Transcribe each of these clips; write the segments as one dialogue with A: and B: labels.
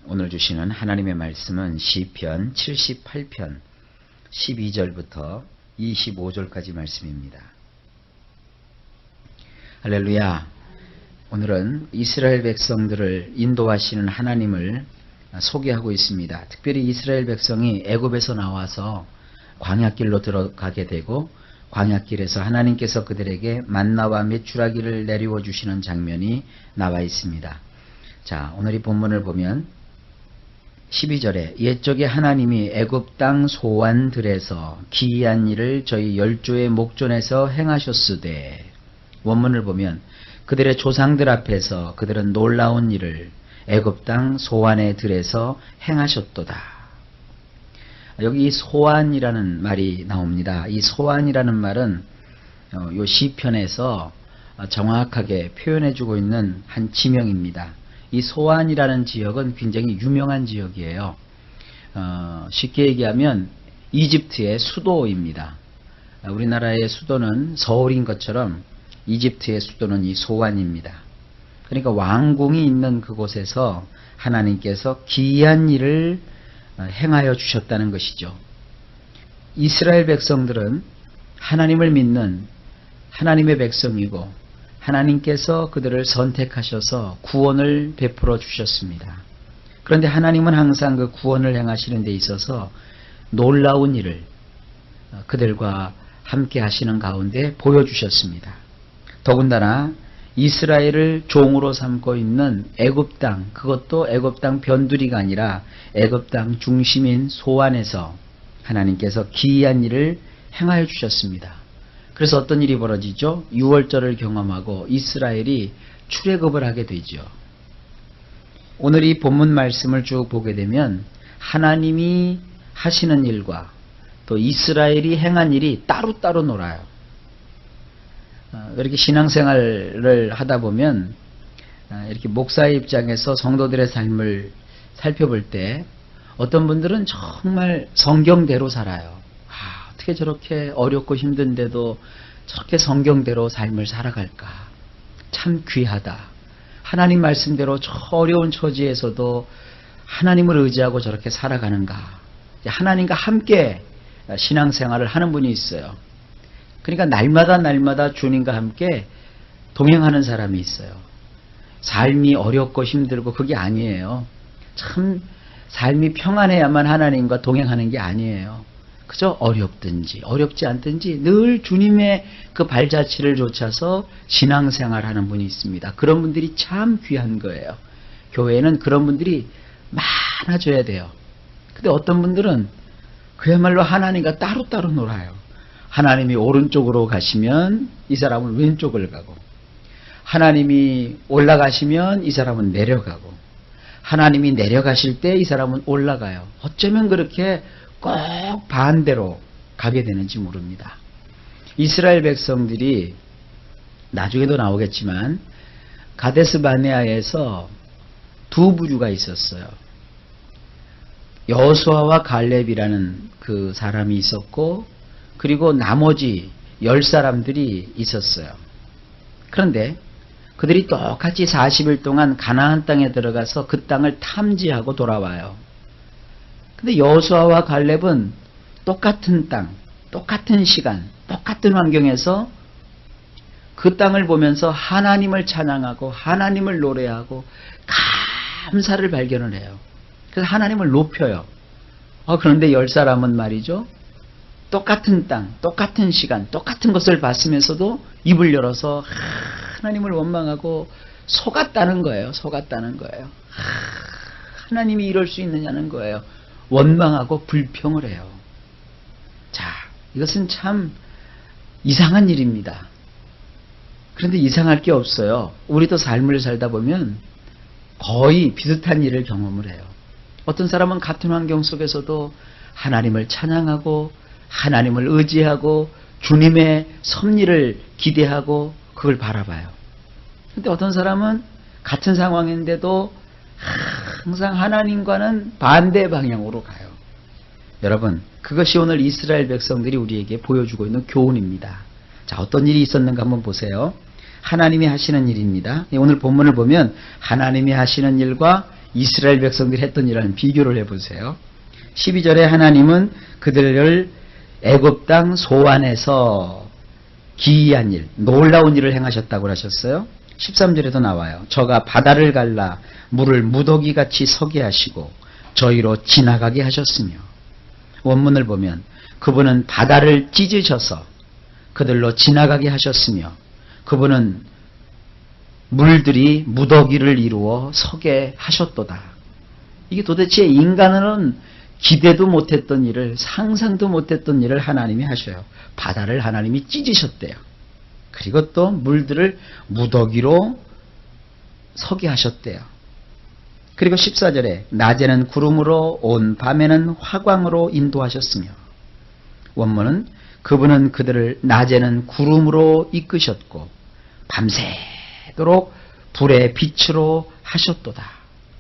A: 오늘 주시는 하나님의 말씀은 시편 78편 12절부터 25절까지 말씀입니다. 할렐루야. 오늘은 이스라엘 백성들을 인도하시는 하나님을 소개하고 있습니다. 특별히 이스라엘 백성이 애굽에서 나와서 광야길로 들어가게 되고 광야길에서 하나님께서 그들에게 만나와 메추라기를 내리워 주시는 장면이 나와 있습니다. 자, 오늘 이 본문을 보면 12절에 옛적에 하나님이 애굽 땅 소환들에서 기이한 일을 저희 열조의 목전에서 행하셨으되, 원문을 보면 그들의 조상들 앞에서 그들은 놀라운 일을 애굽 땅 소환의 들에서 행하셨도다. 여기 소환이라는 말이 나옵니다. 이 소환이라는 말은 요 시편에서 정확하게 표현해주고 있는 한 지명입니다. 이 소환이라는 지역은 굉장히 유명한 지역이에요. 쉽게 얘기하면 이집트의 수도입니다. 우리나라의 수도는 서울인 것처럼 이집트의 수도는 이 소환입니다. 그러니까 왕궁이 있는 그곳에서 하나님께서 기이한 일을 행하여 주셨다는 것이죠. 이스라엘 백성들은 하나님을 믿는 하나님의 백성이고 하나님께서 그들을 선택하셔서 구원을 베풀어 주셨습니다. 그런데 하나님은 항상 그 구원을 행하시는 데 있어서 놀라운 일을 그들과 함께 하시는 가운데 보여주셨습니다. 더군다나 이스라엘을 종으로 삼고 있는 애굽 땅, 그것도 애굽 땅 변두리가 아니라 애굽 땅 중심인 소환에서 하나님께서 기이한 일을 행하여 주셨습니다. 그래서 어떤 일이 벌어지죠? 유월절을 경험하고 이스라엘이 출애굽을 하게 되죠. 오늘 이 본문 말씀을 쭉 보게 되면 하나님이 하시는 일과 또 이스라엘이 행한 일이 따로따로 놀아요. 이렇게 신앙생활을 하다 보면 이렇게 목사의 입장에서 성도들의 삶을 살펴볼 때 어떤 분들은 정말 성경대로 살아요. 어떻게 저렇게 어렵고 힘든데도 저렇게 성경대로 삶을 살아갈까? 참 귀하다. 하나님 말씀대로 저 어려운 처지에서도 하나님을 의지하고 저렇게 살아가는가? 하나님과 함께 신앙생활을 하는 분이 있어요. 그러니까 날마다 주님과 함께 동행하는 사람이 있어요. 삶이 어렵고 힘들고 그게 아니에요. 참 삶이 평안해야만 하나님과 동행하는 게 아니에요. 그저 어렵든지 어렵지 않든지 늘 주님의 그 발자취를 좇아서 신앙생활하는 분이 있습니다. 그런 분들이 참 귀한 거예요. 교회에는 그런 분들이 많아져야 돼요. 근데 어떤 분들은 그야말로 하나님과 따로따로 놀아요. 하나님이 오른쪽으로 가시면 이 사람은 왼쪽을 가고, 하나님이 올라가시면 이 사람은 내려가고, 하나님이 내려가실 때 이 사람은 올라가요. 어쩌면 그렇게 꼭 반대로 가게 되는지 모릅니다. 이스라엘 백성들이 나중에도 나오겠지만 가데스 바네아에서 두 부류가 있었어요. 여호수아와 갈렙이라는 그 사람이 있었고, 그리고 나머지 10사람들이 있었어요. 그런데 그들이 똑같이 40일 동안 가나안 땅에 들어가서 그 땅을 탐지하고 돌아와요. 근데 여호수아와 갈렙은 똑같은 땅, 똑같은 시간, 똑같은 환경에서 그 땅을 보면서 하나님을 찬양하고 하나님을 노래하고 감사를 발견을 해요. 그래서 하나님을 높여요. 그런데 10사람은 말이죠. 똑같은 땅, 똑같은 시간, 똑같은 것을 봤으면서도 입을 열어서 하나님을 원망하고 속았다는 거예요. 속았다는 거예요. 하나님이 이럴 수 있느냐는 거예요. 원망하고 불평을 해요. 자, 이것은 참 이상한 일입니다. 그런데 이상할 게 없어요. 우리도 삶을 살다 보면 거의 비슷한 일을 경험을 해요. 어떤 사람은 같은 환경 속에서도 하나님을 찬양하고 하나님을 의지하고 주님의 섭리를 기대하고 그걸 바라봐요. 그런데 어떤 사람은 같은 상황인데도 항상 하나님과는 반대 방향으로 가요. 여러분, 그것이 오늘 이스라엘 백성들이 우리에게 보여주고 있는 교훈입니다. 자, 어떤 일이 있었는가 한번 보세요. 하나님이 하시는 일입니다. 오늘 본문을 보면 하나님이 하시는 일과 이스라엘 백성들이 했던 일하는 비교를 해보세요. 12절에 하나님은 그들을 애굽 땅 소환해서 기이한 일, 놀라운 일을 행하셨다고 하셨어요. 13절에도 나와요. 저가 바다를 갈라 물을 무더기같이 서게 하시고 저희로 지나가게 하셨으며, 원문을 보면 그분은 바다를 찢으셔서 그들로 지나가게 하셨으며, 그분은 물들이 무더기를 이루어 서게 하셨도다. 이게 도대체 인간은 기대도 못했던 일을, 상상도 못했던 일을 하나님이 하셔요. 바다를 하나님이 찢으셨대요. 그리고 또 물들을 무더기로 서게 하셨대요. 그리고 14절에 낮에는 구름으로 온 밤에는 화광으로 인도하셨으며, 원문은 그분은 그들을 낮에는 구름으로 이끄셨고 밤새도록 불의 빛으로 하셨도다.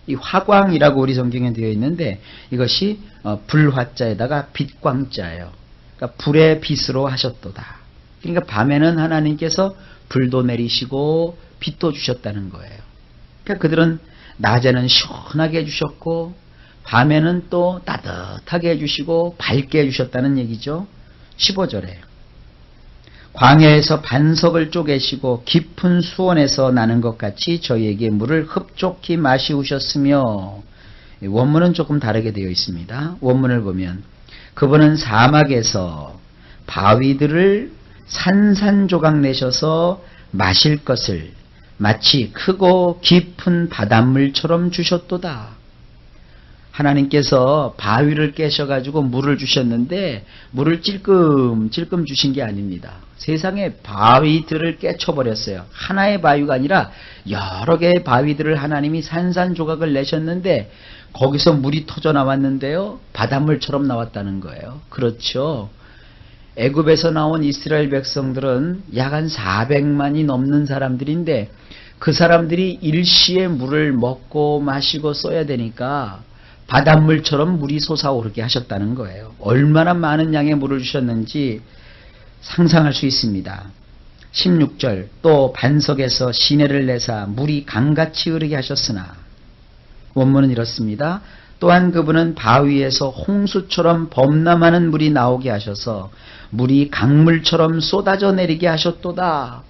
A: 이 화광이라고 우리 성경에 되어 있는데 이것이 불화자에다가 빛광자예요. 그러니까 불의 빛으로 하셨도다. 그러니까 밤에는 하나님께서 불도 내리시고 빛도 주셨다는 거예요. 그러니까 그들은 낮에는 시원하게 해주셨고 밤에는 또 따뜻하게 해주시고 밝게 해주셨다는 얘기죠. 15절에 광야에서 반석을 쪼개시고 깊은 수원에서 나는 것 같이 저희에게 물을 흡족히 마시우셨으며, 원문은 조금 다르게 되어 있습니다. 원문을 보면 그분은 사막에서 바위들을 산산조각 내셔서 마실 것을 마치 크고 깊은 바닷물처럼 주셨도다. 하나님께서 바위를 깨셔가지고 물을 주셨는데 물을 찔끔찔끔 주신 게 아닙니다. 세상에 바위들을 깨쳐버렸어요. 하나의 바위가 아니라 여러 개의 바위들을 하나님이 산산조각을 내셨는데 거기서 물이 터져 나왔는데요, 바닷물처럼 나왔다는 거예요. 그렇죠. 애굽에서 나온 이스라엘 백성들은 약 한 400만이 넘는 사람들인데 그 사람들이 일시에 물을 먹고 마시고 써야 되니까 바닷물처럼 물이 솟아오르게 하셨다는 거예요. 얼마나 많은 양의 물을 주셨는지 상상할 수 있습니다. 16절 또 반석에서 시내를 내사 물이 강같이 흐르게 하셨으나, 원문은 이렇습니다. 또한 그분은 바위에서 홍수처럼 범람하는 물이 나오게 하셔서 물이 강물처럼 쏟아져 내리게 하셨도다.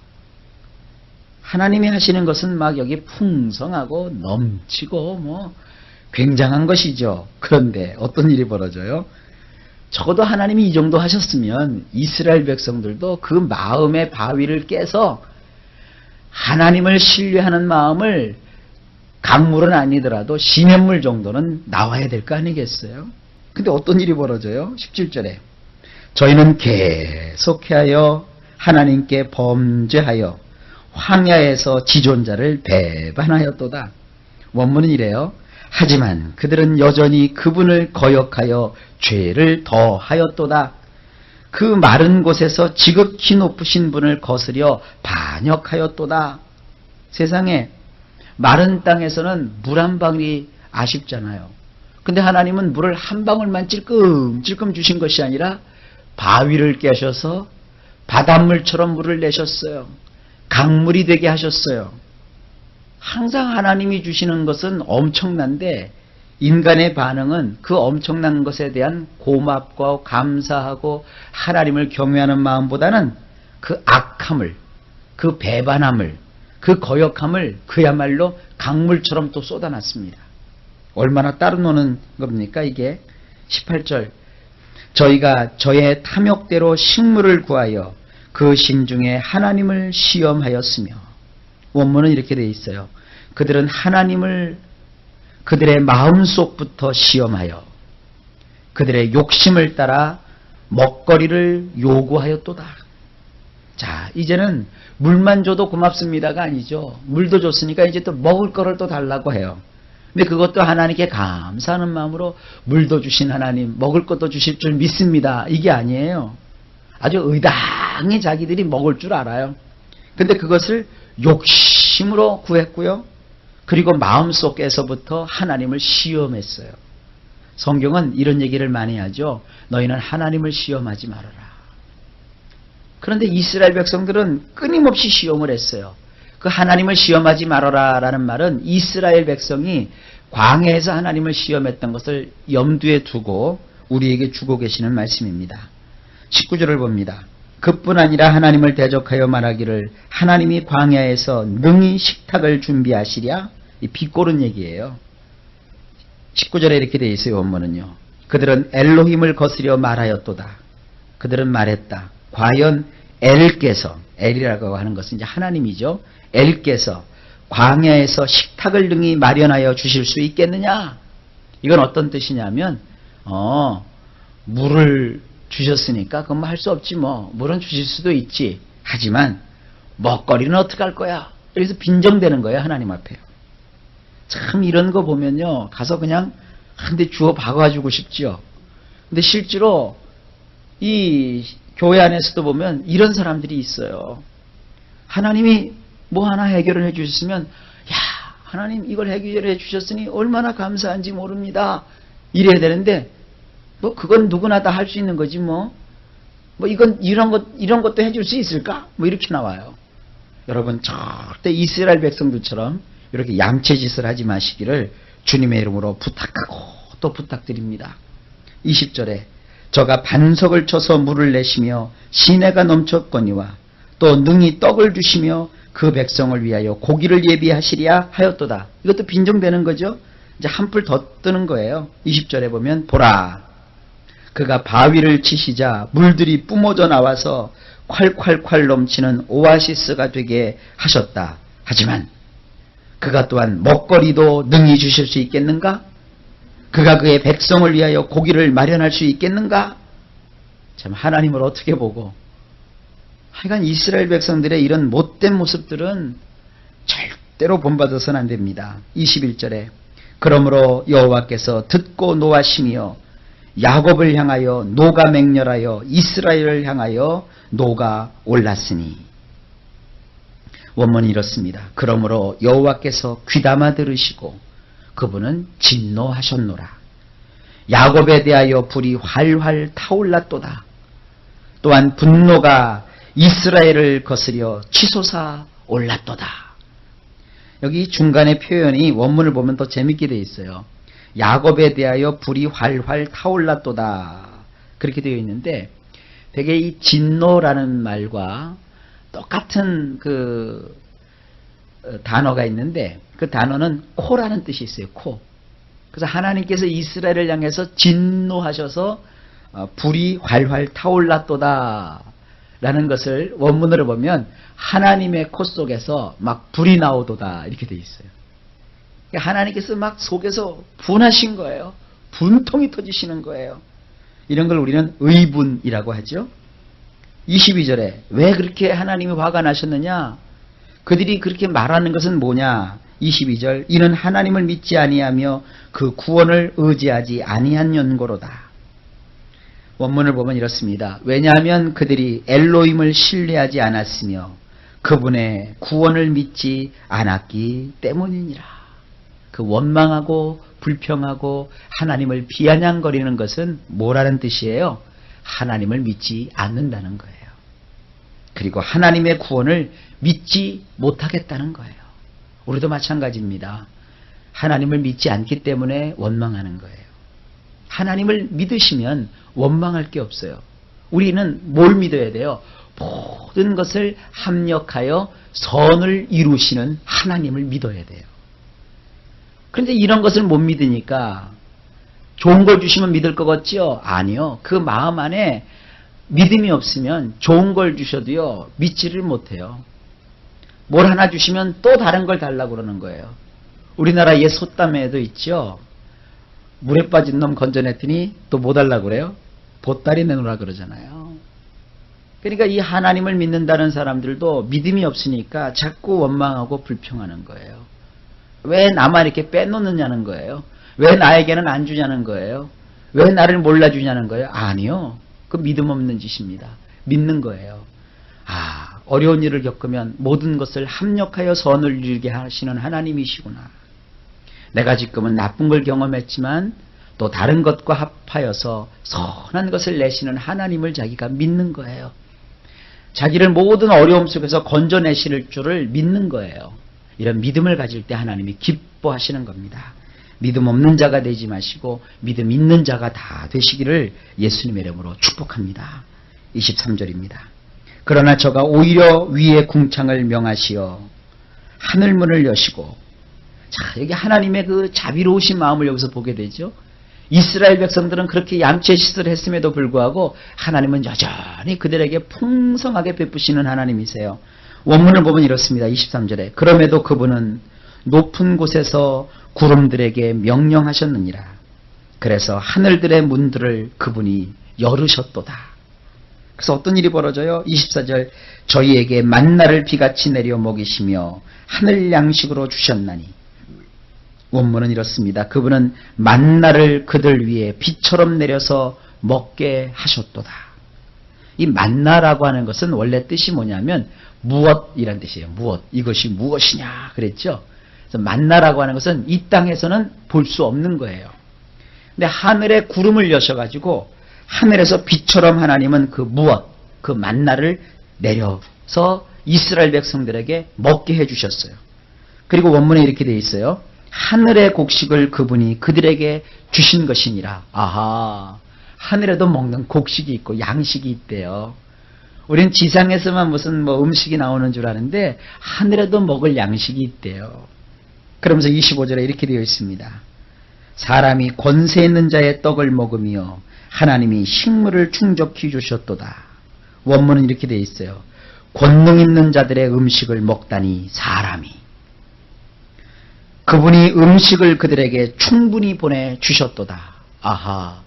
A: 하나님이 하시는 것은 막 여기 풍성하고 넘치고 굉장한 것이죠. 그런데 어떤 일이 벌어져요? 적어도 하나님이 이 정도 하셨으면 이스라엘 백성들도 그 마음의 바위를 깨서 하나님을 신뢰하는 마음을, 강물은 아니더라도 시냇물 정도는 나와야 될 거 아니겠어요? 근데 어떤 일이 벌어져요? 17절에 저희는 계속하여 하나님께 범죄하여 황야에서 지존자를 배반하였도다. 원문은 이래요. 하지만 그들은 여전히 그분을 거역하여 죄를 더하였도다. 그 마른 곳에서 지극히 높으신 분을 거스려 반역하였도다. 세상에 마른 땅에서는 물 한 방울이 아쉽잖아요. 근데 하나님은 물을 한 방울만 찔끔찔끔 주신 것이 아니라 바위를 깨셔서 바닷물처럼 물을 내셨어요. 강물이 되게 하셨어요. 항상 하나님이 주시는 것은 엄청난데 인간의 반응은 그 엄청난 것에 대한 고맙고 감사하고 하나님을 경외하는 마음보다는 그 악함을, 그 배반함을, 그 거역함을 그야말로 강물처럼 또 쏟아놨습니다. 얼마나 따로 노는 겁니까 이게? 18절 저희가 저의 탐욕대로 식물을 구하여 그 심중에 하나님을 시험하였으며, 원문은 이렇게 되어 있어요. 그들은 하나님을 그들의 마음속부터 시험하여 그들의 욕심을 따라 먹거리를 요구하였도다. 자, 이제는 물만 줘도 고맙습니다가 아니죠. 물도 줬으니까 이제 또 먹을 거를 또 달라고 해요. 근데 그것도 하나님께 감사하는 마음으로 물도 주신 하나님, 먹을 것도 주실 줄 믿습니다. 이게 아니에요. 아주 의당히 자기들이 먹을 줄 알아요. 근데 그것을 욕심으로 구했고요. 그리고 마음속에서부터 하나님을 시험했어요. 성경은 이런 얘기를 많이 하죠. 너희는 하나님을 시험하지 말아라. 그런데 이스라엘 백성들은 끊임없이 시험을 했어요. 그 하나님을 시험하지 말아라 라는 말은 이스라엘 백성이 광야에서 하나님을 시험했던 것을 염두에 두고 우리에게 주고 계시는 말씀입니다. 19절을 봅니다. 그뿐 아니라 하나님을 대적하여 말하기를 하나님이 광야에서 능히 식탁을 준비하시랴. 이 비꼬는 얘기예요. 19절에 이렇게 되어 있어요. 원문은요. 그들은 엘로힘을 거스려 말하였도다. 그들은 말했다. 과연 엘께서, 엘이라고 하는 것은 이제 하나님이죠. 엘께서 광야에서 식탁을 능히 마련하여 주실 수 있겠느냐? 이건 어떤 뜻이냐면 물을 주셨으니까 그건 뭐 할 수 없지 뭐. 물은 주실 수도 있지. 하지만 먹거리는 어떡할 거야? 그래서 빈정대는 거예요. 하나님 앞에요. 참 이런 거 보면요. 가서 그냥 한 대 주워 박아주고 싶지요. 근데 실제로 이 교회 안에서도 보면 이런 사람들이 있어요. 하나님이 뭐 하나 해결을 해 주셨으면 야 하나님 이걸 해결해 주셨으니 얼마나 감사한지 모릅니다. 이래야 되는데 뭐 그건 누구나 다 할 수 있는 거지 뭐 이건 이런 것도 해줄 수 있을까? 뭐 이렇게 나와요. 여러분 절대 이스라엘 백성들처럼 이렇게 얌체짓을 하지 마시기를 주님의 이름으로 부탁하고 또 부탁드립니다. 20절에 저가 반석을 쳐서 물을 내시며 시내가 넘쳤거니와 또 능히 떡을 주시며 그 백성을 위하여 고기를 예비하시랴 하였도다. 이것도 빈정되는 거죠. 이제 한풀 더 뜨는 거예요. 20절에 보면 보라 그가 바위를 치시자 물들이 뿜어져 나와서 콸콸콸 넘치는 오아시스가 되게 하셨다. 하지만 그가 또한 먹거리도 능히 주실 수 있겠는가? 그가 그의 백성을 위하여 고기를 마련할 수 있겠는가? 참 하나님을 어떻게 보고 하여간 이스라엘 백성들의 이런 못된 모습들은 절대로 본받아서는 안 됩니다. 21절에 그러므로 여호와께서 듣고 노하시며 야곱을 향하여 노가 맹렬하여 이스라엘을 향하여 노가 올랐으니 원문이 이렇습니다. 그러므로 여호와께서 귀담아 들으시고 그분은 진노하셨노라. 야곱에 대하여 불이 활활 타올랐도다. 또한 분노가 이스라엘을 거스려 치솟아 올랐도다. 여기 중간에 표현이 원문을 보면 더 재밌게 되어 있어요. 야곱에 대하여 불이 활활 타올랐도다. 그렇게 되어 있는데 되게 이 진노라는 말과 똑같은 그 단어가 있는데 그 단어는 코라는 뜻이 있어요. 코. 그래서 하나님께서 이스라엘을 향해서 진노하셔서 불이 활활 타올랐도다 라는 것을 원문으로 보면 하나님의 코 속에서 막 불이 나오도다 이렇게 되어 있어요. 하나님께서 막 속에서 분하신 거예요. 분통이 터지시는 거예요. 이런 걸 우리는 의분이라고 하죠. 22절에 왜 그렇게 하나님이 화가 나셨느냐? 그들이 그렇게 말하는 것은 뭐냐? 22절 이는 하나님을 믿지 아니하며 그 구원을 의지하지 아니한 연고로다. 원문을 보면 이렇습니다. 왜냐하면 그들이 엘로힘을 신뢰하지 않았으며 그분의 구원을 믿지 않았기 때문이니라. 그 원망하고 불평하고 하나님을 비아냥거리는 것은 뭐라는 뜻이에요? 하나님을 믿지 않는다는 거예요. 그리고 하나님의 구원을 믿지 못하겠다는 거예요. 우리도 마찬가지입니다. 하나님을 믿지 않기 때문에 원망하는 거예요. 하나님을 믿으시면 원망할 게 없어요. 우리는 뭘 믿어야 돼요? 모든 것을 합력하여 선을 이루시는 하나님을 믿어야 돼요. 그런데 이런 것을 못 믿으니까 좋은 걸 주시면 믿을 것 같지요? 아니요. 그 마음 안에 믿음이 없으면 좋은 걸 주셔도요 믿지를 못해요. 뭘 하나 주시면 또 다른 걸 달라고 그러는 거예요. 우리나라 옛 솥담에도 있죠. 물에 빠진 놈 건져냈더니 또 뭐 달라고 그래요? 보따리 내놓으라 그러잖아요. 그러니까 이 하나님을 믿는다는 사람들도 믿음이 없으니까 자꾸 원망하고 불평하는 거예요. 왜 나만 이렇게 빼놓느냐는 거예요. 왜 나에게는 안 주냐는 거예요. 왜 나를 몰라주냐는 거예요. 아니요. 그 믿음 없는 짓입니다. 믿는 거예요. 어려운 일을 겪으면 모든 것을 합력하여 선을 이루게 하시는 하나님이시구나. 내가 지금은 나쁜 걸 경험했지만 또 다른 것과 합하여서 선한 것을 내시는 하나님을 자기가 믿는 거예요. 자기를 모든 어려움 속에서 건져내실 줄을 믿는 거예요. 이런 믿음을 가질 때 하나님이 기뻐하시는 겁니다. 믿음 없는 자가 되지 마시고 믿음 있는 자가 다 되시기를 예수님의 이름으로 축복합니다. 23절입니다. 그러나 저가 오히려 위에 궁창을 명하시어 하늘문을 여시고, 자, 여기 하나님의 그 자비로우신 마음을 여기서 보게 되죠. 이스라엘 백성들은 그렇게 얌체짓을 했음에도 불구하고 하나님은 여전히 그들에게 풍성하게 베푸시는 하나님이세요. 원문을 보면 이렇습니다. 23절에 그럼에도 그분은 높은 곳에서 구름들에게 명령하셨느니라. 그래서 하늘들의 문들을 그분이 열으셨도다. 그래서 어떤 일이 벌어져요? 24절 저희에게 만나를 비같이 내려 먹이시며 하늘 양식으로 주셨나니. 원문은 이렇습니다. 그분은 만나를 그들 위에 비처럼 내려서 먹게 하셨도다. 이 만나라고 하는 것은 원래 뜻이 뭐냐면 무엇이란 뜻이에요. 무엇. 이것이 무엇이냐 그랬죠. 그래서 만나라고 하는 것은 이 땅에서는 볼 수 없는 거예요. 근데 하늘에 구름을 여셔가지고 하늘에서 빛처럼 하나님은 그 무엇, 그 만나를 내려서 이스라엘 백성들에게 먹게 해주셨어요. 그리고 원문에 이렇게 되어 있어요. 하늘의 곡식을 그분이 그들에게 주신 것이니라. 아하, 하늘에도 먹는 곡식이 있고 양식이 있대요. 우리는 지상에서만 무슨 음식이 나오는 줄 아는데 하늘에도 먹을 양식이 있대요. 그러면서 25절에 이렇게 되어 있습니다. 사람이 권세 있는 자의 떡을 먹으며 하나님이 식물을 충족히 주셨도다. 원문은 이렇게 되어 있어요. 권능 있는 자들의 음식을 먹다니 사람이. 그분이 음식을 그들에게 충분히 보내주셨도다. 아하,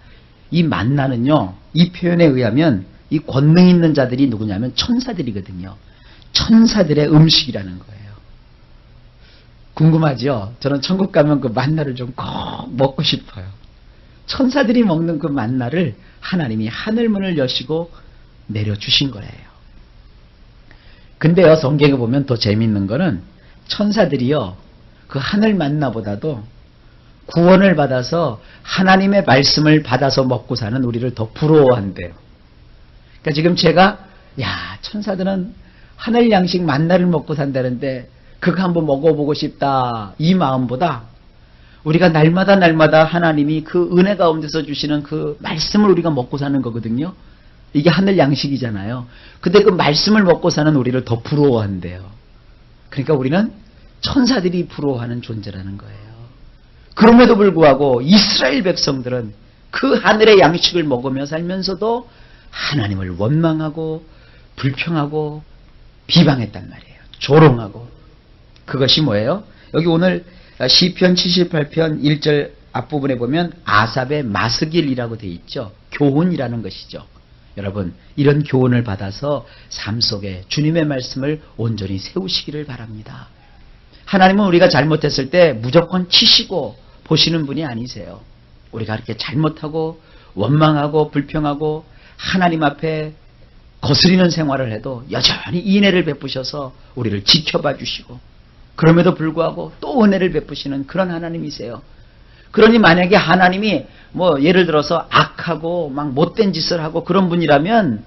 A: 이 만나는요, 이 표현에 의하면 이 권능 있는 자들이 누구냐면 천사들이거든요. 천사들의 음식이라는 거예요. 궁금하죠? 저는 천국 가면 그 만나를 좀 꼭 먹고 싶어요. 천사들이 먹는 그 만나를 하나님이 하늘문을 여시고 내려주신 거예요. 근데요, 성경에 보면 더 재밌는 거는 천사들이요, 그 하늘 만나보다도 구원을 받아서 하나님의 말씀을 받아서 먹고 사는 우리를 더 부러워한대요. 그러니까 지금 제가 천사들은 하늘 양식 만나를 먹고 산다는데 그거 한번 먹어보고 싶다 이 마음보다 우리가 날마다 하나님이 그 은혜 가운데서 주시는 그 말씀을 우리가 먹고 사는 거거든요. 이게 하늘 양식이잖아요. 근데 그 말씀을 먹고 사는 우리를 더 부러워한대요. 그러니까 우리는 천사들이 부러워하는 존재라는 거예요. 그럼에도 불구하고 이스라엘 백성들은 그 하늘의 양식을 먹으며 살면서도 하나님을 원망하고 불평하고 비방했단 말이에요. 조롱하고. 그것이 뭐예요? 여기 오늘 시편 78편 1절 앞부분에 보면 아삽의 마스길이라고 되어 있죠. 교훈이라는 것이죠. 여러분, 이런 교훈을 받아서 삶 속에 주님의 말씀을 온전히 세우시기를 바랍니다. 하나님은 우리가 잘못했을 때 무조건 치시고 보시는 분이 아니세요. 우리가 이렇게 잘못하고 원망하고 불평하고 하나님 앞에 거스리는 생활을 해도 여전히 인애를 베푸셔서 우리를 지켜봐 주시고 그럼에도 불구하고 또 은혜를 베푸시는 그런 하나님이세요. 그러니 만약에 하나님이 예를 들어서 악하고 막 못된 짓을 하고 그런 분이라면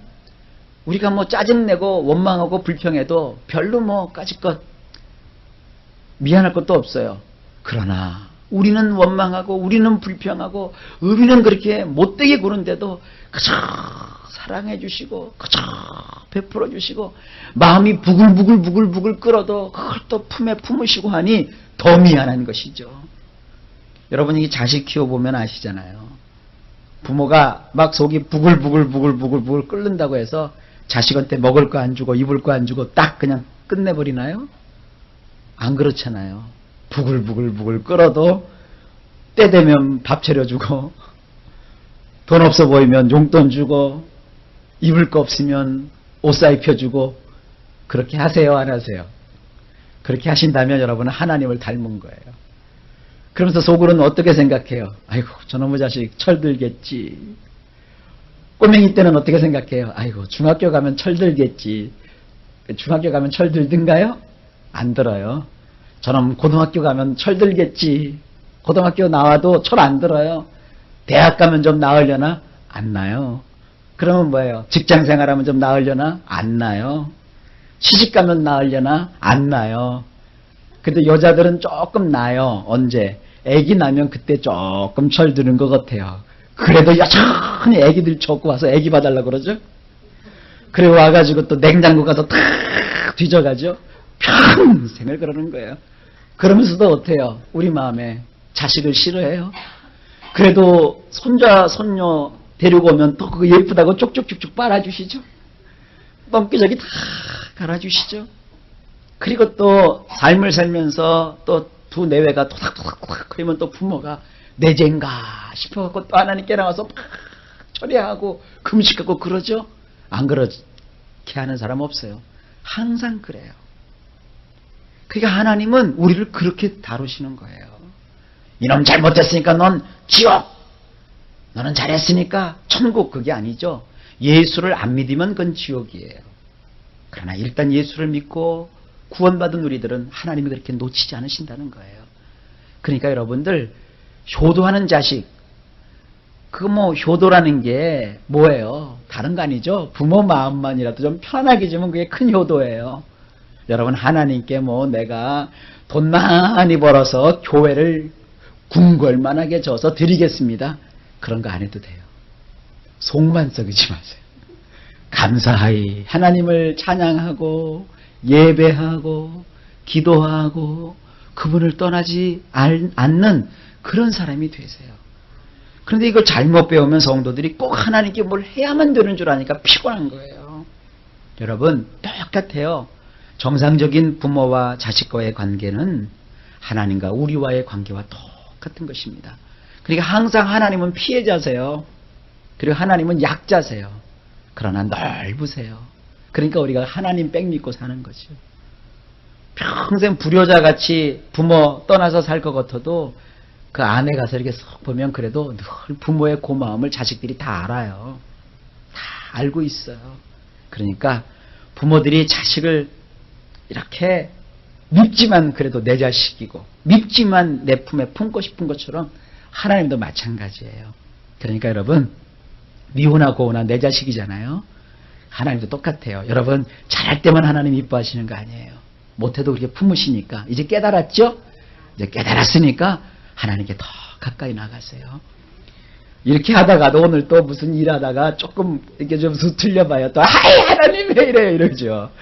A: 우리가 짜증내고 원망하고 불평해도 별로 까짓것 미안할 것도 없어요. 그러나 우리는 원망하고 우리는 불평하고 우리는 그렇게 못되게 구는데도 그저 사랑해 주시고 그저 베풀어 주시고 마음이 부글부글 끓어도 그걸 또 품에 품으시고 하니 더 미안한 것이죠. 여러분이 자식 키워보면 아시잖아요. 부모가 막 속이 부글부글 끓는다고 해서 자식한테 먹을 거 안 주고 입을 거 안 주고 딱 그냥 끝내버리나요? 안 그렇잖아요. 부글부글 끓어도 때 되면 밥 차려주고 돈 없어 보이면 용돈 주고 입을 거 없으면 옷 사입혀주고 그렇게 하세요, 안 하세요? 그렇게 하신다면 여러분은 하나님을 닮은 거예요. 그러면서 속으로는 어떻게 생각해요? 아이고, 저놈의 자식 철들겠지. 꼬맹이 때는 어떻게 생각해요? 아이고, 중학교 가면 철들겠지. 중학교 가면 철들든가요? 안 들어요. 저놈 고등학교 가면 철들겠지. 고등학교 나와도 철 안 들어요. 대학 가면 좀 나으려나? 안 나요. 그러면 뭐예요? 직장 생활하면 좀 나으려나? 안 나요. 시집 가면 나으려나? 안 나요. 근데 여자들은 조금 나요. 언제? 애기 나면 그때 조금 철드는 것 같아요. 그래도 여전히 애기들 쫓고 와서 애기 봐달라고 그러죠. 그리고 와가지고 또 냉장고 가서 탁 뒤져가죠. 평생을 그러는 거예요. 그러면서도 어때요? 우리 마음에 자식을 싫어해요. 그래도 손자, 손녀 데리고 오면 또 그거 예쁘다고 쪽쪽쪽쪽 빨아주시죠. 똥기저귀 다 갈아주시죠. 그리고 또 삶을 살면서 또 두 내외가 토닥토닥토닥 그러면 또 부모가 내 죄인가 싶어갖고 또 하나님께 나와서 막 처리하고 금식하고 그러죠. 안 그렇게 하는 사람 없어요. 항상 그래요. 그러니까 하나님은 우리를 그렇게 다루시는 거예요. 이놈 잘못했으니까 넌 지옥, 너는 잘했으니까 천국. 그게 아니죠. 예수를 안 믿으면 그건 지옥이에요. 그러나 일단 예수를 믿고 구원받은 우리들은 하나님이 그렇게 놓치지 않으신다는 거예요. 그러니까 여러분들 효도하는 자식, 그 효도라는 게 뭐예요? 다른 거 아니죠? 부모 마음만이라도 좀 편하게 주면 그게 큰 효도예요. 여러분 하나님께 내가 돈 많이 벌어서 교회를 궁궐만하게 줘서 드리겠습니다. 그런 거 안 해도 돼요. 속만 썩이지 마세요. 감사하이 하나님을 찬양하고 예배하고 기도하고 그분을 떠나지 않는 그런 사람이 되세요. 그런데 이걸 잘못 배우면 성도들이 꼭 하나님께 뭘 해야만 되는 줄 아니까 피곤한 거예요. 여러분 똑같아요. 정상적인 부모와 자식과의 관계는 하나님과 우리와의 관계와 똑같은 것입니다. 그러니까 항상 하나님은 피해자세요. 그리고 하나님은 약자세요. 그러나 넓으세요. 그러니까 우리가 하나님 백 믿고 사는 거죠. 평생 불효자같이 부모 떠나서 살 것 같아도 그 안에 가서 이렇게 쏙 보면 그래도 늘 부모의 고마움을 자식들이 다 알아요. 다 알고 있어요. 그러니까 부모들이 자식을 이렇게 밉지만 그래도 내 자식이고 밉지만 내 품에 품고 싶은 것처럼 하나님도 마찬가지예요. 그러니까 여러분 미우나 고우나 내 자식이잖아요. 하나님도 똑같아요. 여러분 잘할 때만 하나님 이뻐하시는 거 아니에요. 못해도 그렇게 품으시니까 이제 깨달았죠? 이제 깨달았으니까 하나님께 더 가까이 나가세요. 이렇게 하다가도 오늘 또 무슨 일하다가 조금 이렇게 좀 틀려봐요. 또 아이 하나님 왜 이래요 이러죠.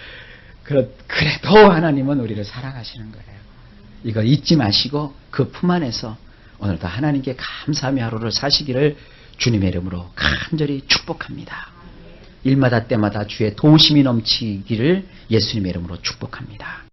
A: 그래도 하나님은 우리를 사랑하시는 거예요. 이거 잊지 마시고 그 품 안에서 오늘도 하나님께 감사하며 하루를 사시기를 주님의 이름으로 간절히 축복합니다. 일마다 때마다 주의 도우심이 넘치기를 예수님의 이름으로 축복합니다.